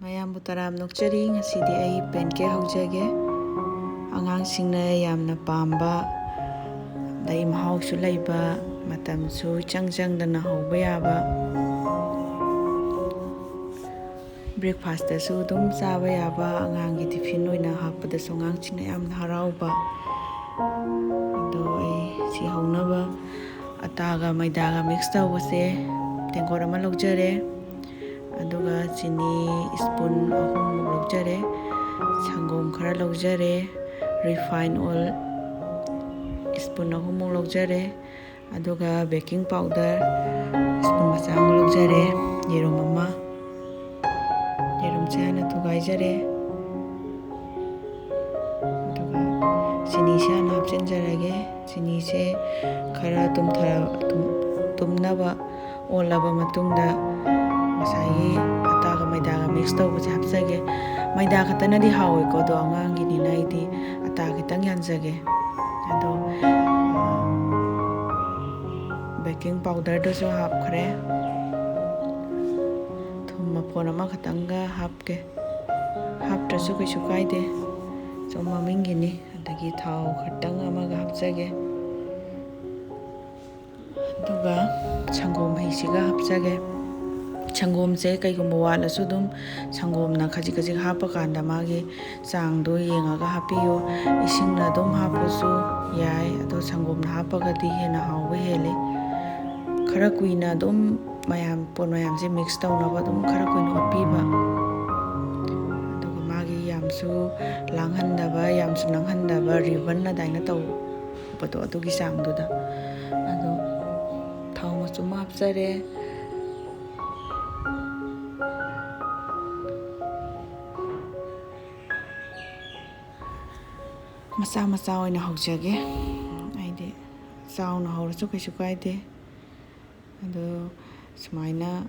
ꯃꯌꯥꯝꯕꯨ ꯇꯔꯥꯝ ꯅꯣꯛꯆꯔꯤ. ꯉꯁꯤꯗꯤ ꯑꯩ ꯄꯦꯟꯀꯦꯛ ꯍꯧꯖꯒꯦ. ꯑꯉꯥꯡꯁꯤꯡꯅ ꯌꯥꯝꯅ ꯄꯥꯝꯕ, ꯑꯗꯩ ꯃꯍꯥꯎꯁꯨ ꯂꯩꯕ, ꯃꯇꯝꯁꯨ ꯏꯆꯪ ꯆꯪꯗꯅ ꯍꯧꯕ ꯌꯥꯕ, ꯕ꯭ꯔꯦꯛꯐꯥꯁꯇꯁꯨ ꯑꯗꯨꯝ ꯆꯥꯕ ꯌꯥꯕ, ꯑꯉꯥꯡꯒꯤ ꯇꯤꯐꯤꯟ ꯑꯣꯏꯅ ꯍꯥꯞꯄꯗꯁꯨ ꯑꯉꯥꯡꯁꯤꯡꯅ ꯌꯥꯝꯅ ꯍꯔꯥꯎꯕ. ꯑꯗꯣ ꯑꯩ ꯁꯤ ꯍꯧꯅꯕ ꯑꯇꯥꯒ ꯃꯩꯗꯥꯒ ꯃꯤꯛꯁ ꯇꯧꯕꯁꯦ ꯇꯦꯡꯀꯣꯠ ꯑꯃ ꯂꯧꯖꯔꯦ. ꯑꯗꯨꯒ ꯆꯤꯅꯤ ꯁ꯭ꯄꯨꯟ 3ꯃꯨꯛ ꯂꯧꯖꯔꯦ. ꯁꯪꯒꯣꯝ ꯈꯔ ꯂꯧꯖꯔꯦ. ꯔꯤꯐꯥꯏꯟ ꯑꯣꯏꯜ ꯁ꯭ꯄꯨꯟ 3ꯃꯨꯛ ꯂꯧꯖꯔꯦ. ꯑꯗꯨꯒ ꯕꯦꯀꯤꯡ ꯄꯥꯎꯗꯔ ꯁ꯭ꯄꯨꯟ ꯃꯆꯥ ꯑꯃ ꯂꯧꯖꯔꯦ. ꯌꯦꯔꯨꯝ ꯑꯃ, ꯌꯦꯔꯨꯝꯁꯦ ꯍꯥꯟꯅ ꯊꯨꯒꯥꯏꯖꯔꯦ. ꯑꯗꯨꯒ ꯆꯤꯅꯤꯁꯦ ꯍꯥꯟꯅ ꯍꯥꯞꯆꯤꯟꯖꯔꯒꯦ. ꯆꯤꯅꯤꯁꯦ ꯈꯔ ꯇꯨꯝꯅꯕ ꯑꯣꯜꯂꯕ ꯃꯇꯨꯡꯗ ꯉꯁꯥꯏꯒꯤ ꯑꯇꯥꯒ ꯃꯩꯗꯥꯒ ꯃꯤꯛꯁ ꯇꯧꯕꯁꯦ ꯍꯥꯞꯆꯒꯦ. ꯃꯩꯗꯥ ꯈꯛꯇꯅꯗꯤ ꯍꯥꯎꯋꯦꯀꯣ, ꯑꯗꯣ ꯑꯉꯥꯡꯒꯤꯅꯤꯅ ꯑꯩꯗꯤ ꯑꯇꯥ ꯈꯤꯇꯪ ꯌꯥꯟꯖꯒꯦ. ꯑꯗꯣ ꯕꯦꯀꯤꯡ ꯄꯥꯎꯗꯔꯗꯨꯁꯨ ꯍꯥꯞꯈ꯭ꯔꯦ. ꯊꯨꯝ ꯃꯄꯣꯟ ꯑꯃꯈꯛꯇꯪꯒ ꯍꯥꯞꯀꯦ. ꯍꯥꯞꯇ꯭ꯔꯁꯨ ꯀꯩꯁꯨ ꯀꯥꯏꯗꯦ, ꯁꯨꯝ ꯃꯃꯤꯡꯒꯤꯅꯤ. ꯑꯗꯒꯤ ꯊꯥꯎ ꯈꯤꯇꯪ ꯑꯃꯒ ꯍꯥꯞꯆꯒꯦ. ꯑꯗꯨꯒ ꯁꯪꯒꯣꯝ ꯃꯍꯤꯁꯤꯒ ꯍꯥꯞꯆꯒꯦ. ꯁꯪꯒꯣꯝꯁꯦ ꯀꯩꯒꯨꯝꯕ ꯋꯥꯠꯂꯁꯨ ꯑꯗꯨꯝ ꯁꯪꯒꯣꯝꯅ ꯈꯖꯤꯛ ꯈꯖꯤꯛ ꯍꯥꯞꯄꯀꯥꯟꯗ ꯃꯥꯒꯤ ꯆꯥꯡꯗꯣ ꯌꯦꯡꯉꯒ ꯍꯥꯞꯄꯤꯌꯨ. ꯏꯁꯤꯡꯅ ꯑꯗꯨꯝ ꯍꯥꯞꯄꯁꯨ ꯌꯥꯏ, ꯑꯗꯣ ꯁꯪꯒꯣꯝꯅ ꯍꯥꯞꯄꯒꯗꯤ ꯍꯦꯟꯅ ꯍꯥꯎꯕ ꯍꯦꯜꯂꯤ. ꯈꯔ ꯀꯨꯏꯅ ꯑꯗꯨꯝ ꯄꯣꯠ ꯃꯌꯥꯝꯁꯦ ꯃꯤꯛꯁ ꯇꯧꯅꯕ ꯑꯗꯨꯝꯈꯔ ꯀꯨꯏꯅ ꯑꯣꯠꯄꯤꯕ. ꯑꯗꯨꯒ ꯃꯥꯒꯤ ꯌꯥꯝꯁꯨ ꯂꯥꯡꯍꯟꯗꯕ, ꯌꯥꯝꯁꯨ ꯅꯪꯍꯟꯗꯕ, ꯔꯤꯕꯟ ꯑꯗꯨꯃꯥꯏꯅ ꯇꯧꯕꯗꯣ ꯑꯗꯨꯒꯤ ꯆꯥꯡꯗꯨꯗ. ꯑꯗꯣ ꯊꯥꯎ ꯃꯆꯨꯝ ꯑꯃ ꯍꯥꯞꯆꯔꯦ. ꯃꯆꯥ ꯃꯆꯥ ꯑꯣꯏꯅ ꯍꯧꯖꯒꯦ. ꯑꯩꯗꯤ ꯆꯥꯎꯅ ꯍꯧꯔꯁꯨ ꯀꯩꯁꯨ ꯀꯥꯏꯗꯦ. ꯑꯗꯣ ꯁꯨꯃꯥꯏꯅ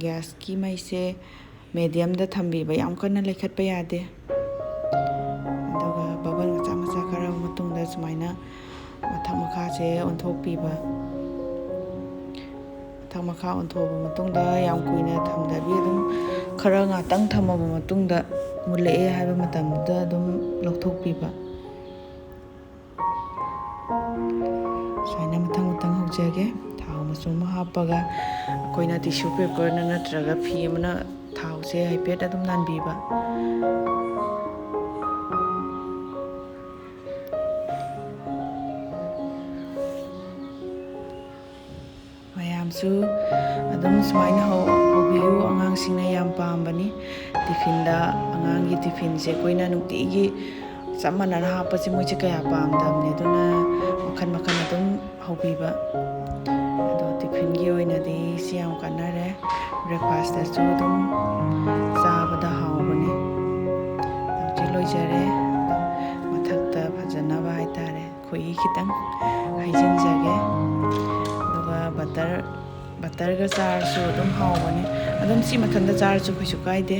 ꯒ꯭ꯌꯥꯁꯀꯤ ꯃꯩꯁꯦ ꯃꯦꯗꯤꯌꯝꯗ ꯊꯝꯕꯤꯕ, ꯌꯥꯝ ꯀꯟꯅ ꯂꯩꯈꯠꯄ ꯌꯥꯗꯦ. ꯑꯗꯨꯒ ꯕꯕꯜ ꯃꯆꯥ ꯃꯆꯥ ꯈꯔꯕ ꯃꯇꯨꯡꯗ ꯁꯨꯃꯥꯏꯅ ꯃꯊꯛ ꯃꯈꯥꯁꯦ ꯑꯣꯟꯊꯣꯛꯄꯤꯕ. ꯃꯊꯛ ꯃꯈꯥ ꯑꯣꯟꯊꯣꯛꯑꯕ ꯃꯇꯨꯡꯗ ꯌꯥꯝ ꯀꯨꯏꯅ ꯊꯝꯗꯕꯤ ꯑꯗꯨꯝ ꯈꯔ ꯉꯥꯛꯇꯪ ꯊꯝꯃꯕ ꯃꯇꯨꯡꯗ ꯃꯨꯜꯂꯛꯑꯦ ꯍꯥꯏꯕ ꯃꯇꯝꯗ ꯑꯗꯨꯝ ꯂꯧꯊꯣꯛꯄꯤꯕ. ꯁꯨꯃꯥꯏꯅ ꯃꯊꯪ ꯃꯊꯪ ꯍꯧꯖꯒꯦ. ꯊꯥꯎ ꯃꯆꯨꯝ ꯑꯃ ꯍꯥꯞꯄꯒ ꯑꯩꯈꯣꯏꯅ ꯇꯤꯁꯨ ꯄꯦꯄꯔꯅ ꯅꯠꯇ꯭ꯔꯒ ꯐꯤ ꯑꯃꯅ ꯊꯥꯎꯁꯦ ꯍꯥꯏꯐꯦꯠ ꯑꯗꯨꯝ ꯅꯥꯟꯕꯤꯕ. ꯃꯌꯥꯝꯁꯨ ꯑꯗꯨꯝ ꯁꯨꯃꯥꯏꯅ ꯍꯧꯕꯤꯌꯨ. ꯑꯉꯥꯡꯁꯤꯡꯅ ꯌꯥꯝ ꯄꯥꯝꯕꯅꯤ. ꯇꯤꯐꯤꯟꯗ, ꯑꯉꯥꯡꯒꯤ ꯇꯤꯐꯤꯟꯁꯦ ꯑꯩꯈꯣꯏꯅ ꯅꯨꯡꯇꯤꯒꯤ ꯆꯞ ꯃꯥꯟꯅꯅ ꯍꯥꯞꯄꯁꯦ ꯃꯣꯏꯁꯦ ꯀꯌꯥ ꯄꯥꯝꯗꯕꯅꯦ. ꯑꯗꯨꯅ ꯃꯈꯟ ꯃꯈꯟ ꯑꯗꯨꯝ ꯍꯧꯕꯤꯕ. ꯑꯗꯣ ꯇꯤꯐꯤꯟꯒꯤ ꯑꯣꯏꯅꯗꯤ ꯁꯤ ꯌꯥꯝ ꯀꯥꯟꯅꯔꯦ. ꯕ꯭ꯔꯦꯛꯐꯥꯁꯇꯁꯨ ꯑꯗꯨꯝ ꯆꯥꯕꯗ ꯍꯥꯎꯕꯅꯤ. ꯍꯧꯖꯤꯛ ꯂꯣꯏꯖꯔꯦ. ꯃꯊꯛꯇ ꯐꯖꯅꯕ ꯍꯥꯏꯇꯥꯔꯦ, ꯈꯣꯏꯍꯤ ꯈꯤꯇꯪ ꯍꯩꯖꯤꯟꯖꯒꯦ. ꯑꯗꯨꯒ ꯕꯇꯔꯒ ꯆꯥꯔꯁꯨ ꯑꯗꯨꯝ ꯍꯥꯎꯕꯅꯤ. ꯑꯗꯨꯝ ꯁꯤ ꯃꯊꯟꯇ ꯆꯥꯔꯁꯨ ꯀꯩꯁꯨ ꯀꯥꯏꯗꯦ.